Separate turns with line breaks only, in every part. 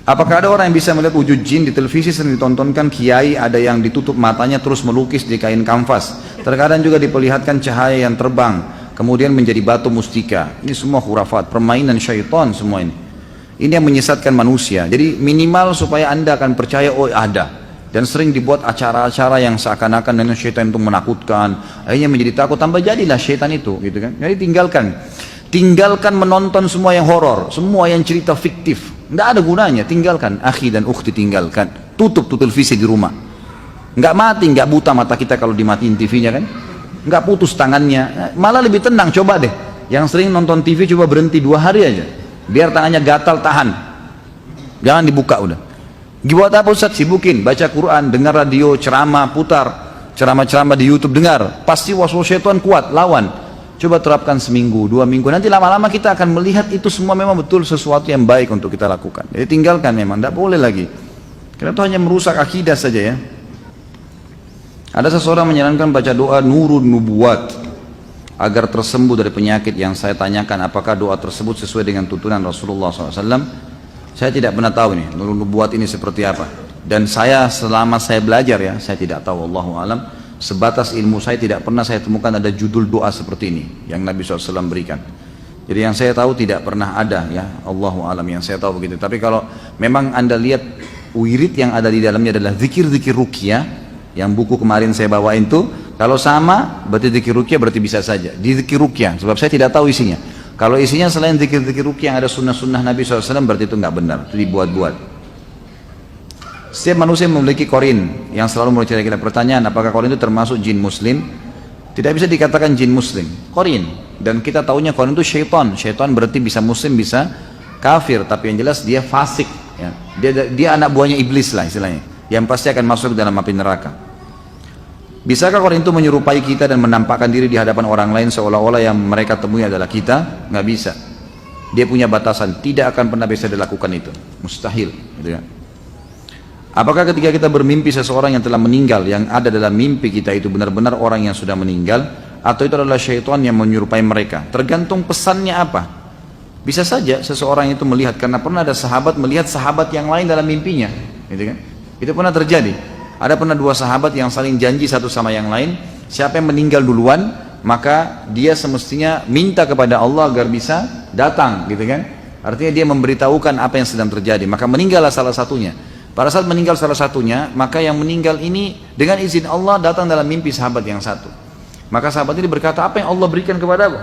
Apakah ada orang yang bisa melihat wujud jin di televisi sering ditontonkan kiai ada yang ditutup matanya terus melukis di kain kanvas. Terkadang juga diperlihatkan cahaya yang terbang kemudian menjadi batu mustika. Ini semua khurafat, permainan syaitan semua ini. Ini yang menyesatkan manusia. Jadi minimal supaya Anda akan percaya oh ada. Dan sering dibuat acara-acara yang seakan-akan dengan syaitan itu menakutkan. Akhirnya menjadi takut, tambah jadilah syaitan itu, gitu kan. Jadi tinggalkan menonton semua yang horor, semua yang cerita fiktif. Tidak ada gunanya, tinggalkan. Akhi dan ukhti tinggalkan. Tutup televisi di rumah. Nggak mati, nggak buta mata kita kalau dimatiin TV-nya kan. Nggak putus tangannya, malah lebih tenang. Coba deh, yang sering nonton TV coba berhenti 2 hari aja. Biar tangannya gatal, tahan. Jangan dibuka udah. Buat apa Ustaz? Sibukin, baca Quran, dengar radio, ceramah, putar. Ceramah-ceramah di YouTube, dengar. Pasti waswas syaitan kuat, lawan. Coba terapkan seminggu, 2 minggu. Nanti lama-lama kita akan melihat itu semua memang betul sesuatu yang baik untuk kita lakukan. Jadi tinggalkan memang, tidak boleh lagi. Karena itu hanya merusak akidah saja ya. Ada seseorang menyarankan baca doa Nurun Nubuwat agar tersembuh dari penyakit yang saya tanyakan. Apakah doa tersebut sesuai dengan tuntunan Rasulullah SAW? Saya tidak pernah tahu nih Nurun Nubuwat ini seperti apa. Dan saya selama saya belajar ya, saya tidak tahu, Allahu alam. Sebatas ilmu saya tidak pernah saya temukan ada judul doa seperti ini yang Nabi SAW berikan. Jadi yang saya tahu tidak pernah ada ya, Allahu alam, yang saya tahu begitu. Tapi kalau memang Anda lihat wirid yang ada di dalamnya adalah zikir-zikir ruqyah, yang buku kemarin saya bawain itu, kalau sama berarti zikir ruqyah berarti bisa saja di zikir ruqyah, sebab saya tidak tahu isinya. Kalau isinya selain zikir-zikir ruqyah yang ada sunnah-sunnah Nabi SAW berarti itu nggak benar, itu dibuat-buat. Setiap manusia memiliki korin yang selalu mencari kita pertanyaan, apakah korin itu termasuk jin muslim? Tidak bisa dikatakan jin muslim, korin. Dan kita tahunya korin itu syaitan. Syaitan berarti bisa muslim, bisa kafir, tapi yang jelas dia fasik ya. Dia anak buahnya iblis lah istilahnya, yang pasti akan masuk dalam api neraka. Bisakah korin itu menyerupai kita dan menampakkan diri di hadapan orang lain seolah-olah yang mereka temui adalah kita? Nggak bisa. Dia punya batasan, tidak akan pernah bisa dilakukan itu, mustahil gitu ya. Apakah ketika kita bermimpi seseorang yang telah meninggal, yang ada dalam mimpi kita itu benar-benar orang yang sudah meninggal, atau itu adalah syaitan yang menyerupai mereka? Tergantung pesannya apa. Bisa saja seseorang itu melihat, karena pernah ada sahabat melihat sahabat yang lain dalam mimpinya, gitu kan? Itu pernah terjadi. Ada pernah 2 sahabat yang saling janji satu sama yang lain, siapa yang meninggal duluan, maka dia semestinya minta kepada Allah agar bisa datang, gitu kan? Artinya dia memberitahukan apa yang sedang terjadi, maka meninggallah salah satunya. Pada saat meninggal salah satunya, maka yang meninggal ini dengan izin Allah datang dalam mimpi sahabat yang satu. Maka sahabat ini berkata, apa yang Allah berikan kepadamu?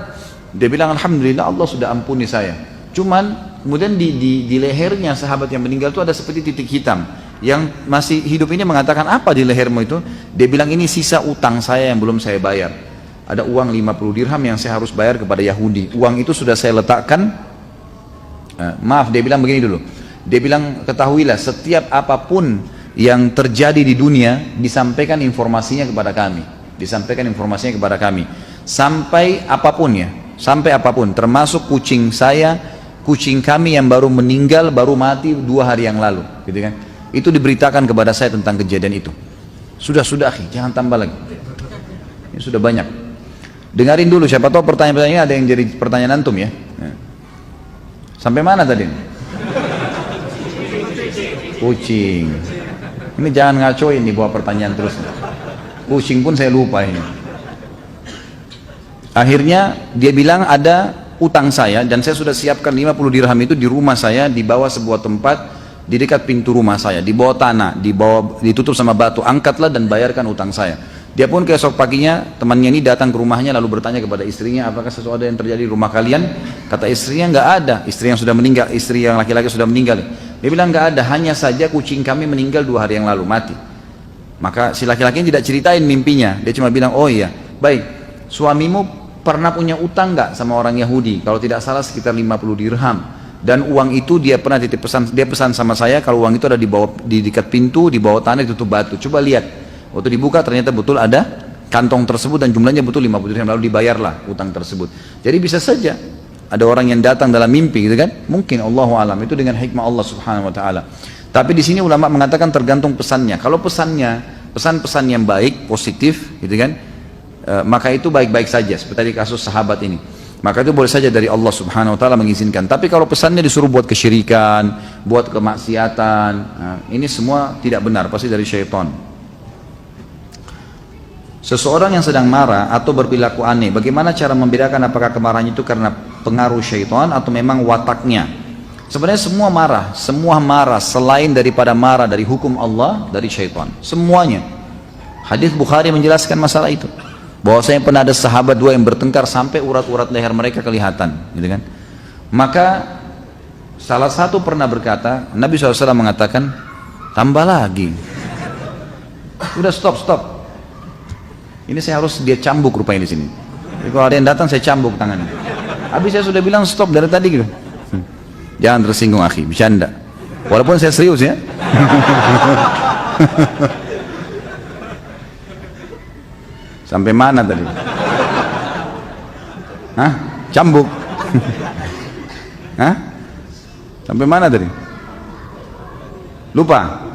Dia bilang, alhamdulillah Allah sudah ampuni saya. Cuman kemudian di lehernya sahabat yang meninggal itu ada seperti titik hitam. Yang masih hidup ini mengatakan, apa di lehermu itu? Dia bilang, ini sisa utang saya yang belum saya bayar. Ada uang 50 dirham yang saya harus bayar kepada Yahudi. Uang itu sudah saya letakkan. Maaf, dia bilang begini dulu. Dia bilang, ketahuilah setiap apapun yang terjadi di dunia disampaikan informasinya kepada kami. Disampaikan informasinya kepada kami. Sampai apapun ya, sampai apapun, termasuk kucing saya, kucing kami yang baru meninggal, baru mati 2 hari yang lalu, gitu kan? Itu diberitakan kepada saya tentang kejadian itu. Sudah akhi, jangan tambah lagi. Ini sudah banyak. Dengarin dulu, siapa tahu pertanyaan-pertanyaannya ada yang jadi pertanyaan antum ya. Sampai mana tadi? Kucing. Ini jangan ngacoin nih bawa pertanyaan terus. Kucing pun saya lupa ini. Akhirnya dia bilang ada utang saya dan saya sudah siapkan 50 dirham itu di rumah saya, di bawah sebuah tempat di dekat pintu rumah saya, di bawah tanah, ditutup sama batu. Angkatlah dan bayarkan utang saya. Dia pun keesok paginya temannya ini datang ke rumahnya lalu bertanya kepada istrinya, apakah sesuatu yang terjadi di rumah kalian? Kata istrinya, nggak ada. Istri yang sudah meninggal, istri yang laki-laki sudah meninggal. Dia bilang, nggak ada, hanya saja kucing kami meninggal 2 hari yang lalu, mati. Maka si laki-laki tidak ceritain mimpinya, dia cuma bilang, oh iya, baik, suamimu pernah punya utang nggak sama orang Yahudi? Kalau tidak salah sekitar 50 dirham. Dan uang itu dia pernah titip pesan, dia pesan sama saya kalau uang itu ada di dekat pintu, di bawah tanah ditutup batu. Coba lihat. Waktu dibuka ternyata betul ada kantong tersebut dan jumlahnya betul 50 dirham, lalu dibayarlah utang tersebut. Jadi bisa saja ada orang yang datang dalam mimpi gitu kan? Mungkin Allahu alam, itu dengan hikmah Allah Subhanahu wa taala. Tapi di sini ulama mengatakan tergantung pesannya. Kalau pesannya pesan-pesan yang baik, positif gitu kan? Maka itu baik-baik saja seperti tadi kasus sahabat ini. maka itu boleh saja dari Allah subhanahu wa ta'ala mengizinkan. Tapi kalau pesannya disuruh buat kesyirikan, buat kemaksiatan, nah, ini semua tidak benar, pasti dari syaitan. Seseorang yang sedang marah atau berperilaku aneh, bagaimana cara membedakan apakah kemarahannya itu karena pengaruh syaitan atau memang wataknya? Sebenarnya semua marah selain daripada marah dari hukum Allah, dari syaitan, semuanya. Hadis Bukhari menjelaskan masalah itu, bahwasanya pernah ada sahabat dua yang bertengkar sampai urat-urat leher mereka kelihatan, gitu kan? Maka salah satu pernah berkata, Nabi SAW mengatakan, tambah lagi. Udah stop. Ini saya harus dia cambuk rupanya di sini. Jadi kalau ada yang datang saya cambuk tangannya. Habis saya sudah bilang stop dari tadi gitu. Jangan tersinggung akhi, bercanda. Walaupun saya serius ya. Sampai mana tadi? Hah? Cambuk? Hah? Sampai mana tadi? Lupa?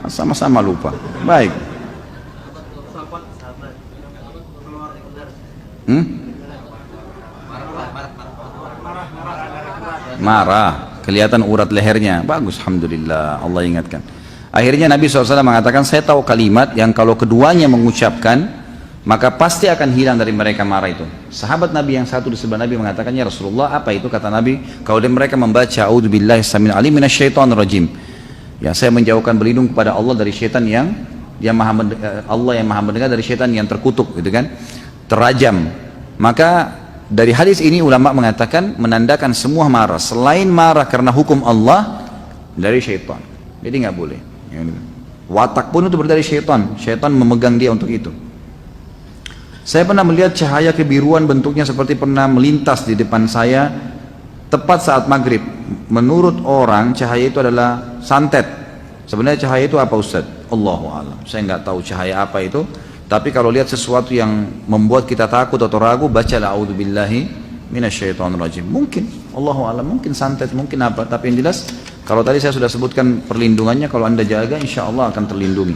Sama-sama lupa. Baik. Marah, kelihatan urat lehernya. Bagus, alhamdulillah, Allah ingatkan. Akhirnya Nabi SAW mengatakan, saya tahu kalimat yang kalau keduanya mengucapkan, maka pasti akan hilang dari mereka marah itu. Sahabat Nabi yang satu di sebelah Nabi mengatakan, ya Rasulullah, apa itu? Kata Nabi, kalau mereka membaca a'udzubillahi samil alim minasyaitonir rajim, ya saya menjauhkan berlindung kepada Allah dari syaitan yang Allah yang maha mendengar dari syaitan yang terkutuk, gitu kan, terajam. Maka dari hadis ini ulama mengatakan menandakan semua marah selain marah karena hukum Allah dari syaitan. Jadi nggak boleh. Watak pun itu dari syaitan. Syaitan memegang dia untuk itu. Saya pernah melihat cahaya kebiruan, bentuknya seperti pernah melintas di depan saya tepat saat maghrib. Menurut orang cahaya itu adalah santet. Sebenarnya cahaya itu apa Ustaz? Allahu a'lam. Saya nggak tahu cahaya apa itu. Tapi kalau lihat sesuatu yang membuat kita takut atau ragu, bacalah a'udzubillahi minasyaitonir rajim. Mungkin, Allahu a'lam, mungkin santet, mungkin apa. Tapi yang jelas, kalau tadi saya sudah sebutkan perlindungannya, kalau Anda jaga, insya Allah akan terlindungi.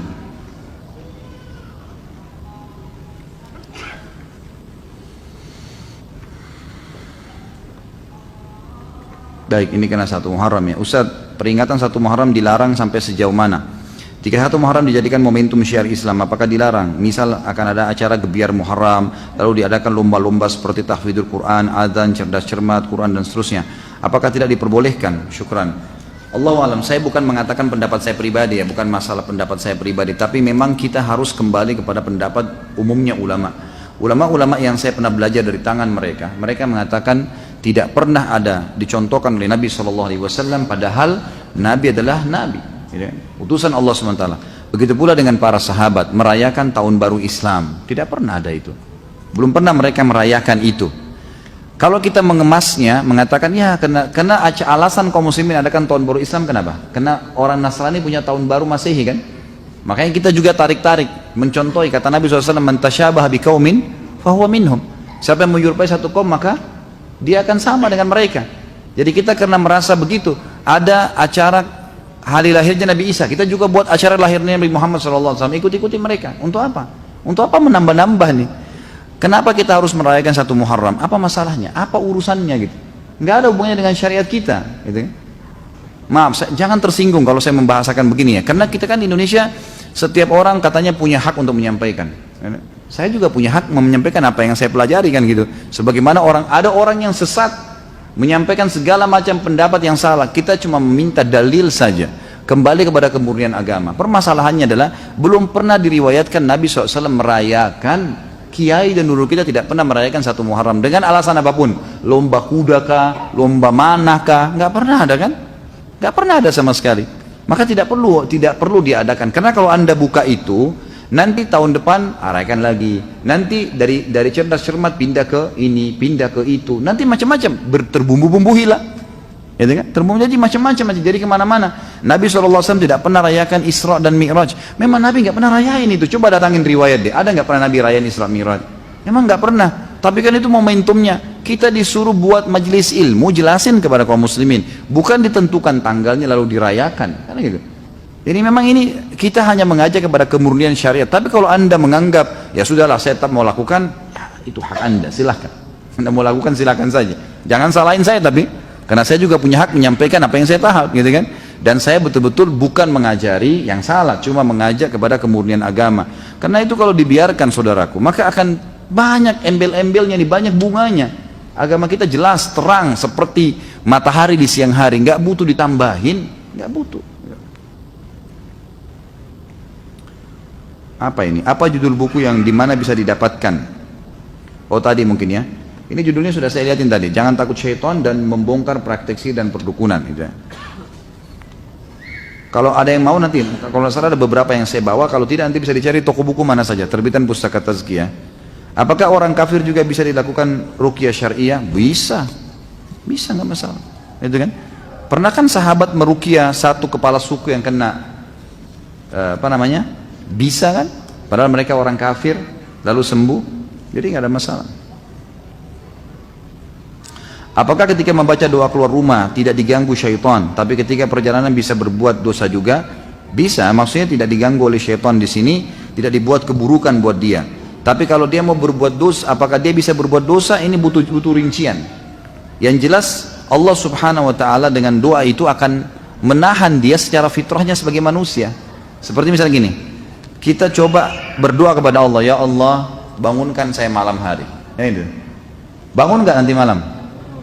Baik, ini kena 1 Muharram ya. Ustaz, peringatan 1 Muharram dilarang sampai sejauh mana? Jika 1 Muharram dijadikan momentum syiar Islam, apakah dilarang? Misal akan ada acara gebiar Muharram, lalu diadakan lomba-lomba seperti tahfidzul Quran, adzan, cerdas cermat, Quran dan seterusnya. Apakah tidak diperbolehkan? Syukran. Allahu a'lam, saya bukan mengatakan pendapat saya pribadi ya, bukan masalah pendapat saya pribadi, tapi memang kita harus kembali kepada pendapat umumnya ulama. Ulama-ulama yang saya pernah belajar dari tangan mereka, mereka mengatakan tidak pernah ada dicontohkan oleh Nabi SAW, padahal Nabi adalah Nabi, utusan Allah SWT. Begitu pula dengan para sahabat merayakan tahun baru Islam, tidak pernah ada itu, belum pernah mereka merayakan itu. Kalau kita mengemasnya, mengatakan ya karena alasan kaum muslimin adakan tahun baru Islam, kenapa? Karena orang Nasrani punya tahun baru Masehi kan, makanya kita juga tarik-tarik mencontohi kata Nabi SAW, man tasyabaha biqaumin fahuwa minhum. Siapa yang menyerupai satu kaum maka dia akan sama dengan mereka. Jadi kita karena merasa begitu, ada acara hari lahirnya Nabi Isa, kita juga buat acara lahirnya Nabi Muhammad SAW, ikut-ikuti mereka. Untuk apa? Untuk apa menambah-nambah nih? Kenapa kita harus merayakan 1 Muharram? Apa masalahnya? Apa urusannya gitu? Nggak ada hubungannya dengan syariat kita, gitu. Maaf, jangan tersinggung kalau saya membahasakan begini ya, karena kita kan di Indonesia setiap orang katanya punya hak untuk menyampaikan. Saya juga punya hak menyampaikan apa yang saya pelajari kan gitu. Sebagaimana ada orang yang sesat menyampaikan segala macam pendapat yang salah, kita cuma meminta dalil saja, kembali kepada kemurnian agama. Permasalahannya adalah belum pernah diriwayatkan Nabi SAW merayakan, kiai dan guru kita tidak pernah merayakan 1 Muharram dengan alasan apapun, lomba kuda kah, lomba manah kah, nggak pernah ada kan, nggak pernah ada sama sekali. Maka tidak perlu diadakan, karena kalau Anda buka itu nanti tahun depan rayakan lagi, nanti dari cerdas cermat pindah ke ini, pindah ke itu, nanti macam-macam terbumbu-bumbu hilang, ya kan? Terbumbu jadi macam-macam, jadi kemana-mana. Nabi SAW tidak pernah rayakan Isra dan Mi'raj. Memang Nabi nggak pernah rayain itu. Coba datangin riwayat deh, ada nggak pernah Nabi rayain Isra Mi'raj? Memang nggak pernah. Tapi kan itu momentumnya. Kita disuruh buat majelis ilmu, jelasin kepada kaum muslimin, bukan ditentukan tanggalnya lalu dirayakan, kan gitu. Jadi memang ini kita hanya mengajak kepada kemurnian syariat. Tapi kalau Anda menganggap ya sudahlah saya tetap mau lakukan, ya, itu hak Anda, silahkan. Anda mau lakukan silakan saja. Jangan salahin saya tapi, karena saya juga punya hak menyampaikan apa yang saya paham, gitu kan? Dan saya betul-betul bukan mengajari yang salah, cuma mengajak kepada kemurnian agama. Karena itu kalau dibiarkan saudaraku, maka akan banyak embel-embelnya nih, banyak bunganya. Agama kita jelas, terang, seperti matahari di siang hari, nggak butuh ditambahin, nggak butuh. Apa ini? Apa judul buku yang dimana bisa didapatkan? Oh tadi mungkin ya. Ini judulnya sudah saya lihatin tadi. Jangan takut syaitan dan membongkar praktek sihir dan perdukunan. Gitu ya. Kalau ada yang mau nanti, kalau salah ada beberapa yang saya bawa. Kalau tidak nanti bisa dicari toko buku mana saja. Terbitan Pustaka Tazkiyah. Apakah orang kafir juga bisa dilakukan ruqyah syariah? Bisa. Bisa, nggak masalah. Itu kan? Pernah kan sahabat meruqyah satu kepala suku yang kena bisa kan? Padahal mereka orang kafir lalu sembuh. Jadi nggak ada masalah. Apakah ketika membaca doa keluar rumah tidak diganggu syaitan, tapi ketika perjalanan bisa berbuat dosa juga? Bisa, maksudnya tidak diganggu oleh syaitan di sini, tidak dibuat keburukan buat dia. Tapi kalau dia mau berbuat dosa, apakah dia bisa berbuat dosa? Ini butuh rincian. Yang jelas Allah Subhanahu wa taala dengan doa itu akan menahan dia secara fitrahnya sebagai manusia. Seperti misalnya gini, kita coba berdoa kepada Allah, ya Allah, bangunkan saya malam hari. Ya itu. Bangun nggak nanti malam?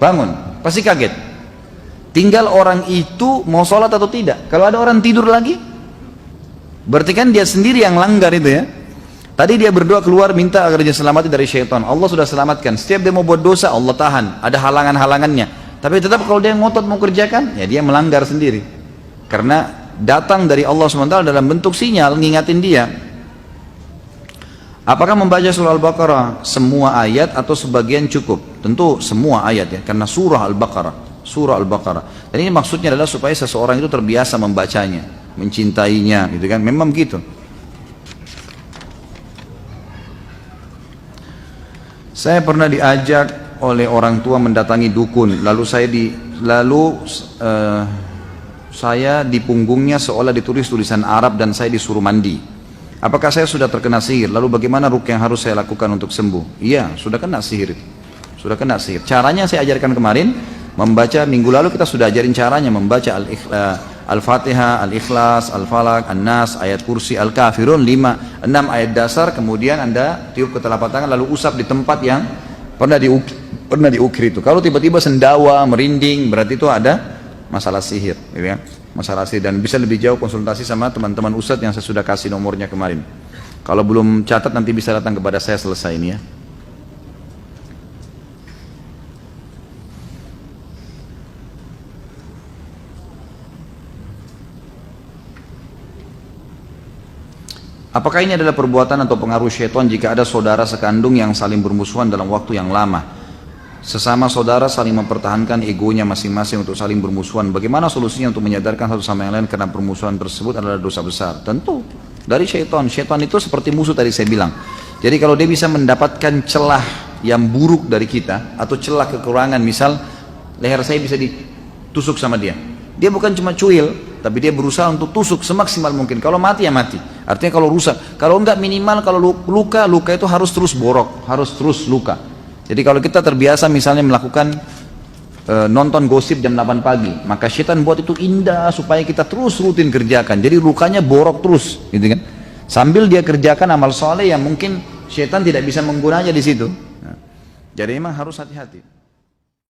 Bangun, pasti kaget. Tinggal orang itu mau sholat atau tidak. Kalau ada orang tidur lagi, berarti kan dia sendiri yang langgar itu ya. Tadi dia berdoa keluar minta agar dia selamatkan dari syaitan. Allah sudah selamatkan. Setiap dia mau buat dosa, Allah tahan. Ada halangan-halangannya. Tapi tetap kalau dia ngotot mau kerjakan, ya dia melanggar sendiri. Karena datang dari Allah SWT dalam bentuk sinyal ngingatin dia. Apakah membaca surah Al-Baqarah semua ayat atau sebagian cukup? Tentu semua ayat ya, karena surah Al-Baqarah, surah Al-Baqarah. Dan ini maksudnya adalah supaya seseorang itu terbiasa membacanya, mencintainya, gitu kan? Memang begitu. Saya pernah diajak oleh orang tua mendatangi dukun, lalu saya di punggungnya seolah ditulis tulisan Arab dan saya disuruh mandi. Apakah saya sudah terkena sihir? Lalu bagaimana ruqyah yang harus saya lakukan untuk sembuh? Iya, sudah kena sihir. Sudah kena sihir. Caranya saya ajarkan kemarin, membaca minggu lalu kita sudah ajarin caranya membaca Al-Fatihah, Al-Ikhlas, Al-Falaq, An-Nas, ayat kursi, Al-Kafirun, 6 ayat dasar, kemudian Anda tiup ke telapak tangan lalu usap di tempat yang pernah diukir itu. Kalau tiba-tiba sendawa, merinding, berarti itu ada masalah sihir, gitu ya. Masalah sihir, dan bisa lebih jauh konsultasi sama teman-teman ustadz yang saya sudah kasih nomornya kemarin. Kalau belum catat nanti bisa datang kepada saya selesai ini ya. Apakah ini adalah perbuatan atau pengaruh syaitan jika ada saudara sekandung yang saling bermusuhan dalam waktu yang lama? Sesama saudara saling mempertahankan egonya masing-masing untuk saling bermusuhan. Bagaimana solusinya untuk menyadarkan satu sama yang lain karena permusuhan tersebut adalah dosa besar? Tentu dari syaitan. Syaitan itu seperti musuh tadi saya bilang. Jadi kalau dia bisa mendapatkan celah yang buruk dari kita atau celah kekurangan, misal leher saya bisa ditusuk sama dia. Dia bukan cuma cuil, tapi dia berusaha untuk tusuk semaksimal mungkin. Kalau mati ya mati. Artinya kalau rusak. Kalau enggak minimal kalau luka itu harus terus borok, harus terus luka. Jadi kalau kita terbiasa misalnya melakukan nonton gosip jam 8 pagi, maka syaitan buat itu indah supaya kita terus rutin kerjakan. Jadi lukanya borok terus, gitu kan? Sambil dia kerjakan amal soleh yang mungkin syaitan tidak bisa menggunanya di situ. Nah, jadi memang harus hati-hati.